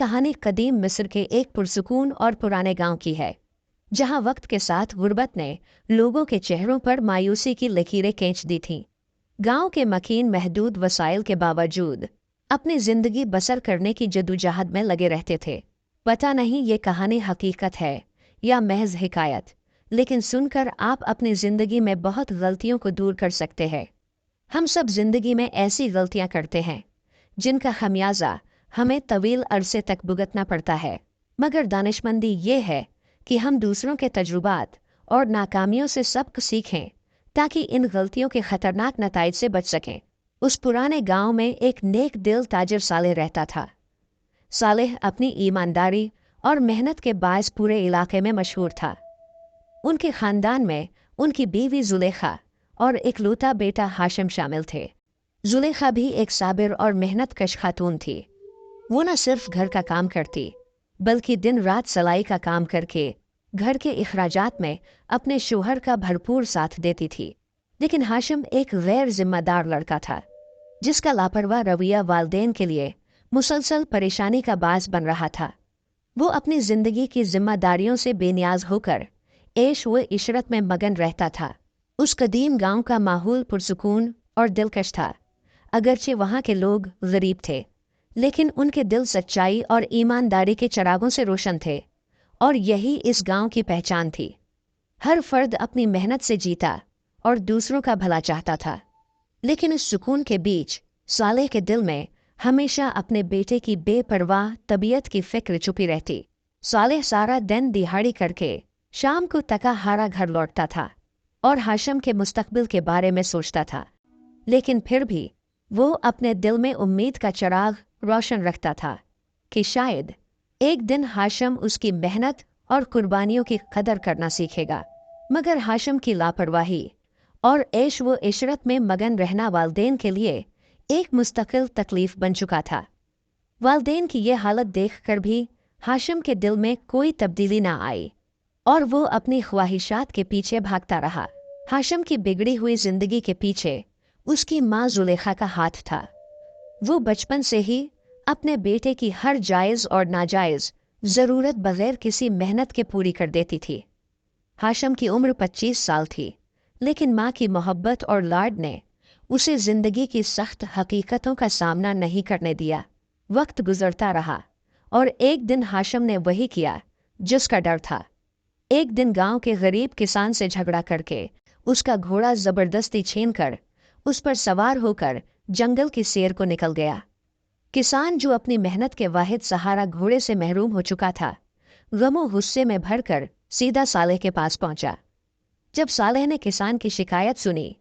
कहानी कदीम मिस्र के एक पुरसुकून और पुराने गांव की है, जहां वक्त के साथ गुर्बत ने लोगों के चेहरों पर मायूसी की लकीरें खींच दी थीं। गांव के मकीन महदूद वसाइल के बावजूद अपनी जिंदगी बसर करने की जद्दोजहद में लगे रहते थे। पता नहीं ये कहानी हकीकत है या महज हिकायत, लेकिन सुनकर आप अपनी जिंदगी में बहुत गलतियों को दूर कर सकते हैं। हम सब जिंदगी में ऐसी गलतियां करते हैं जिनका खमियाजा हमें तवील अरसे तक भुगतना पड़ता है, मगर दानिशमंदी ये है कि हम दूसरों के तजुर्बात और नाकामियों से सबक सीखें ताकि इन गलतियों के खतरनाक नताइज से बच सकें। उस पुराने गांव में एक नेक दिल ताजिर सालेह रहता था। सालेह अपनी ईमानदारी और मेहनत के बायस पूरे इलाके में मशहूर था। उनके खानदान में उनकी बीवी जुलेखा और इकलौता बेटा हाशिम शामिल थे। जुलेखा भी एक साबिर और मेहनत कश खातून थी। वो न सिर्फ घर का काम करती, बल्कि दिन रात सलाई का काम करके घर के इखराजात में अपने शोहर का भरपूर साथ देती थी। लेकिन हाशिम एक गैर जिम्मेदार लड़का था, जिसका लापरवाह रवैया वालदेन के लिए मुसलसल परेशानी का बास बन रहा था। वो अपनी जिंदगी की जिम्मेदारियों से बेनियाज होकर ऐश व इशरत में मगन रहता था। उस कदीम गांव का माहौल पुरसुकून और दिलकश था। अगरचे वहाँ के लोग गरीब थे, लेकिन उनके दिल सच्चाई और ईमानदारी के चिरागों से रोशन थे, और यही इस गांव की पहचान थी। हर फर्द अपनी मेहनत से जीता और दूसरों का भला चाहता था। लेकिन इस सुकून के बीच सालेह के दिल में हमेशा अपने बेटे की बेपरवाह तबीयत की फिक्र छुपी रहती। सालेह सारा दिन दिहाड़ी करके शाम को तका हारा घर लौटता था और हाशिम के मुस्तकबिल के बारे में सोचता था। लेकिन फिर भी वो अपने दिल में उम्मीद का चिराग रोशन रखता था कि शायद एक दिन हाशिम उसकी मेहनत और कुर्बानियों की कदर करना सीखेगा। मगर हाशिम की लापरवाही और ऐश व इशरत में मगन रहना वालदेन के लिए एक मुस्तकिल तकलीफ बन चुका था। वालदेन की ये हालत देखकर भी हाशिम के दिल में कोई तब्दीली ना आई और वो अपनी ख्वाहिशात के पीछे भागता रहा। हाशिम की बिगड़ी हुई जिंदगी के पीछे उसकी माँ जुलेखा का हाथ था। वो बचपन से ही अपने बेटे की हर जायज़ और नाजायज़ ज़रूरत बगैर किसी मेहनत के पूरी कर देती थी। हाशिम की उम्र 25 साल थी, लेकिन माँ की मोहब्बत और लाड ने उसे ज़िंदगी की सख्त हकीकतों का सामना नहीं करने दिया। वक्त गुजरता रहा और एक दिन हाशिम ने वही किया जिसका डर था। एक दिन गांव के गरीब किसान से झगड़ा करके उसका घोड़ा ज़बरदस्ती छीनकर उस पर सवार होकर जंगल की सैर को निकल गया। किसान, जो अपनी मेहनत के वाहिद सहारा घोड़े से महरूम हो चुका था, गमो गुस्से में भरकर सीधा सालेह के पास पहुंचा। जब सालेह ने किसान की शिकायत सुनी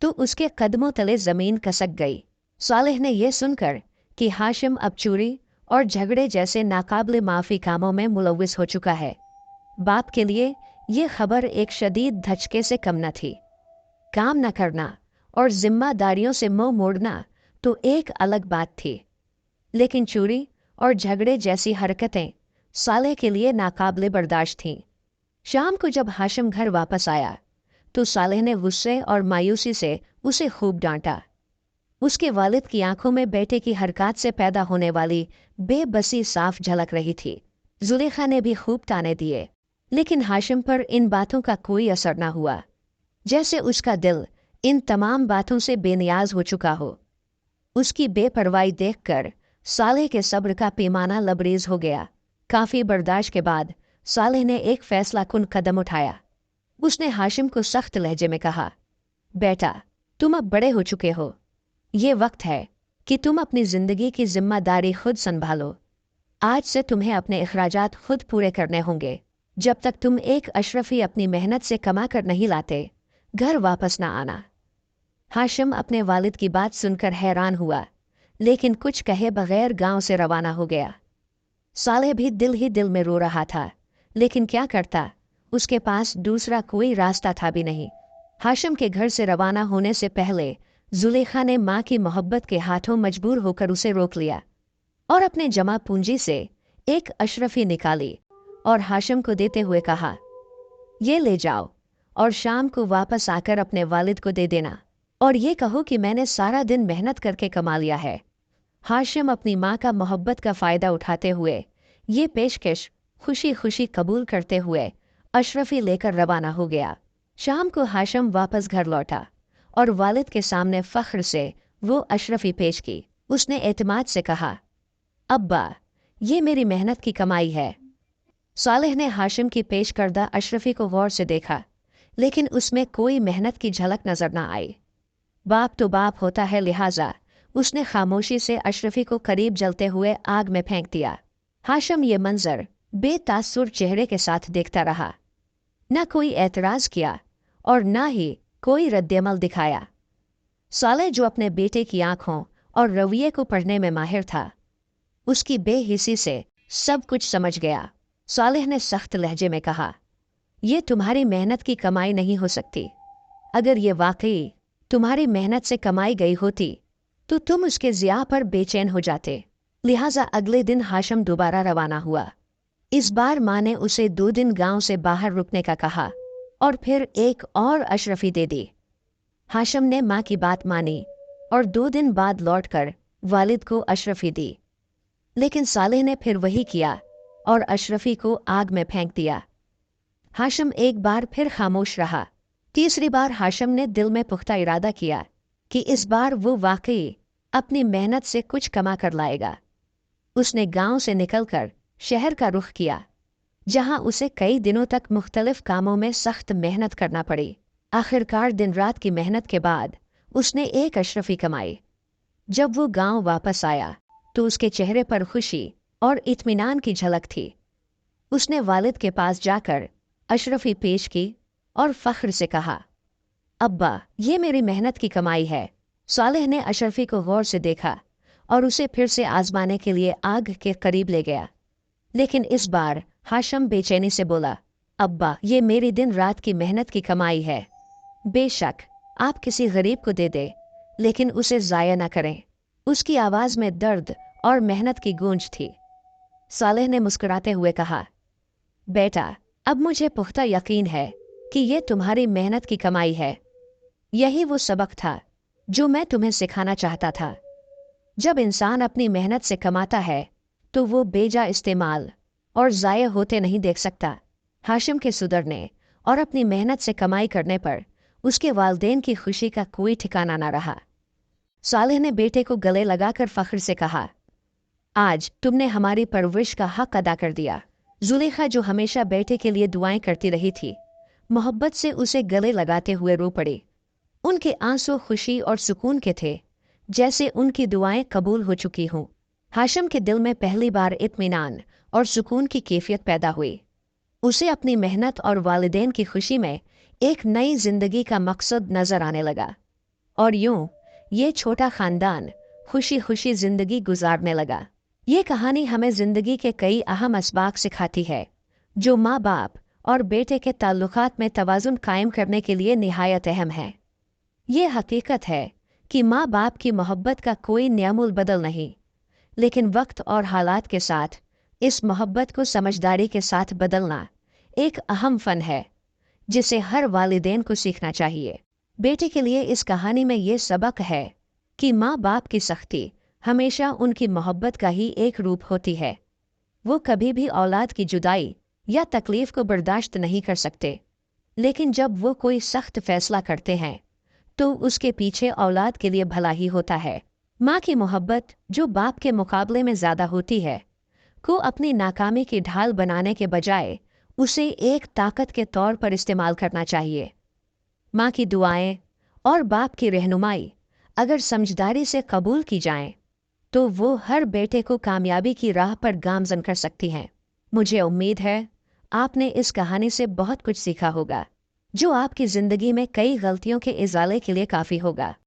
तो उसके कदमों तले जमीन खसक गई। सालेह ने यह सुनकर कि हाशिम अब चोरी और झगड़े जैसे नाकाबिले माफी कामों में मुलविस हो चुका है, बाप के लिए यह खबर एक शदीद धचके से कम न थी। काम न करना और जिम्मेदारियों से मुंह मोड़ना तो एक अलग बात थी, लेकिन चोरी और झगड़े जैसी हरकतें सालेह के लिए नाकाबिले बर्दाश्त थीं। शाम को जब हाशिम घर वापस आया तो सालेह ने गुस्से और मायूसी से उसे खूब डांटा। उसके वालिद की आंखों में बेटे की हरकत से पैदा होने वाली बेबसी साफ झलक रही थी। जुलेखा ने भी खूब ताने दिए, लेकिन हाशिम पर इन बातों का कोई असर न हुआ, जैसे उसका दिल इन तमाम बातों से बेनियाज हो चुका हो। उसकी बेपरवाही देखकर सालेह के सब्र का पैमाना लबरेज हो गया। काफी बर्दाश्त के बाद सालेह ने एक फैसला कुन कदम उठाया। उसने हाशिम को सख्त लहजे में कहा, बेटा, तुम अब बड़े हो चुके हो। ये वक्त है कि तुम अपनी जिंदगी की जिम्मेदारी खुद संभालो। आज से तुम्हें अपने अखराजात खुद पूरे करने होंगे। जब तक तुम एक अशरफी अपनी मेहनत से कमा कर नहीं लाते, घर वापस ना आना। हाशिम अपने वालिद की बात सुनकर हैरान हुआ, लेकिन कुछ कहे बगैर गांव से रवाना हो गया। सालेह भी दिल ही दिल में रो रहा था, लेकिन क्या करता, उसके पास दूसरा कोई रास्ता था भी नहीं। हाशिम के घर से रवाना होने से पहले जुलेखा ने माँ की मोहब्बत के हाथों मजबूर होकर उसे रोक लिया और अपने जमा पूंजी से एक अशरफी निकाली और हाशिम को देते हुए कहा, ये ले जाओ और शाम को वापस आकर अपने वालिद को दे देना, और ये कहो कि मैंने सारा दिन मेहनत करके कमा लिया है हाशिम अपनी माँ का मोहब्बत का फ़ायदा उठाते हुए ये पेशकश खुशी खुशी कबूल करते हुए अशरफी लेकर रवाना हो गया। शाम को हाशिम वापस घर लौटा और वालिद के सामने फ़ख्र से वो अशरफी पेश की। उसने एतमाद से कहा, अब्बा, ये मेरी मेहनत की कमाई है। सालेह ने हाशिम की पेश करदा अशरफी को गौर से देखा, लेकिन उसमें कोई मेहनत की झलक नजर न आई। बाप तो बाप होता है, लिहाजा उसने खामोशी से अशरफी को करीब जलते हुए आग में फेंक दिया। हाशिम ये मंजर बेतासुर चेहरे के साथ देखता रहा। न कोई एतराज किया और न ही कोई रद्देमल दिखाया। सालेह, जो अपने बेटे की आंखों और रवैये को पढ़ने में माहिर था, उसकी बेहिसी से सब कुछ समझ गया। सालेह ने सख्त लहजे में कहा, ये तुम्हारी मेहनत की कमाई नहीं हो सकती। अगर ये वाकई तुम्हारी मेहनत से कमाई गई होती तो तुम उसके ज़िया पर बेचैन हो जाते। लिहाजा अगले दिन हाशिम दोबारा रवाना हुआ। इस बार माँ ने उसे 2 दिन गांव से बाहर रुकने का कहा और फिर एक और अशरफी दे दी। हाशिम ने माँ की बात मानी और 2 दिन बाद लौटकर वालिद को अशरफी दी। लेकिन सालेह ने फिर वही किया और अशरफी को आग में फेंक दिया। हाशिम एक बार फिर खामोश रहा। तीसरी बार हाशिम ने दिल में पुख्ता इरादा किया कि इस बार वो वाकई अपनी मेहनत से कुछ कमा कर लाएगा। उसने गांव से निकलकर शहर का रुख किया, जहां उसे कई दिनों तक मुख्तलिफ कामों में सख्त मेहनत करना पड़ी। आखिरकार दिन रात की मेहनत के बाद उसने एक अशरफी कमाई। जब वो गांव वापस आया तो उसके चेहरे पर खुशी और इत्मीनान की झलक थी। उसने वालिद के पास जाकर अशरफी पेश की और फ़ख्र से कहा, अब्बा, ये मेरी मेहनत की कमाई है। सालेह ने अशरफी को गौर से देखा और उसे फिर से आजमाने के लिए आग के करीब ले गया। लेकिन इस बार हाशिम बेचैनी से बोला, अब्बा, ये मेरी दिन रात की मेहनत की कमाई है। बेशक आप किसी गरीब को दे दे, लेकिन उसे ज़ाया न करें। उसकी आवाज़ में दर्द और मेहनत की गूंज थी। सालेह ने मुस्कुराते हुए कहा, बेटा, अब मुझे पुख्ता यकीन है कि ये तुम्हारी मेहनत की कमाई है। यही वो सबक था जो मैं तुम्हें सिखाना चाहता था। जब इंसान अपनी मेहनत से कमाता है तो वो बेजा इस्तेमाल और ज़ाया होते नहीं देख सकता। हाशिम के सुधरने और अपनी मेहनत से कमाई करने पर उसके वालदेन की खुशी का कोई ठिकाना न रहा। सालेह ने बेटे को गले लगाकर फ़ख्र से कहा, आज तुमने हमारी परवरिश का हक अदा कर दिया। जुलेखा, जो हमेशा बेटे के लिए दुआएं करती रही थी, मोहब्बत से उसे गले लगाते हुए रो पड़ी। उनके आंसू खुशी और सुकून के थे, जैसे उनकी दुआएं कबूल हो चुकी हों। हाशिम के दिल में पहली बार इत्मीनान और सुकून की कैफियत पैदा हुई। उसे अपनी मेहनत और वालिदैन की खुशी में एक नई जिंदगी का मकसद नजर आने लगा। और यूं ये छोटा खानदान खुशी खुशी जिंदगी गुजारने लगा। ये कहानी हमें जिंदगी के कई अहम असबाक सिखाती है, जो माँ बाप और बेटे के ताल्लुकात में तवाज़ुन कायम करने के लिए निहायत अहम है। ये हकीकत है कि माँ बाप की मोहब्बत का कोई न्यामुल बदल नहीं, लेकिन वक्त और हालात के साथ इस मोहब्बत को समझदारी के साथ बदलना एक अहम फ़न है, जिसे हर वालिदैन को सीखना चाहिए। बेटे के लिए इस कहानी में ये सबक है कि माँ बाप की सख्ती हमेशा उनकी मोहब्बत का ही एक रूप होती है। वो कभी भी औलाद की जुदाई या तकलीफ को बर्दाश्त नहीं कर सकते, लेकिन जब वो कोई सख्त फैसला करते हैं तो उसके पीछे औलाद के लिए भला ही होता है। माँ की मोहब्बत, जो बाप के मुकाबले में ज़्यादा होती है, को अपनी नाकामी की ढाल बनाने के बजाय उसे एक ताकत के तौर पर इस्तेमाल करना चाहिए। माँ की दुआएं और बाप की रहनुमाई अगर समझदारी से कबूल की जाएं, तो वो हर बेटे को कामयाबी की राह पर गामजन कर सकती हैं। मुझे उम्मीद है आपने इस कहानी से बहुत कुछ सीखा होगा, जो आपकी ज़िंदगी में कई गलतियों के इज़ाले के लिए काफ़ी होगा।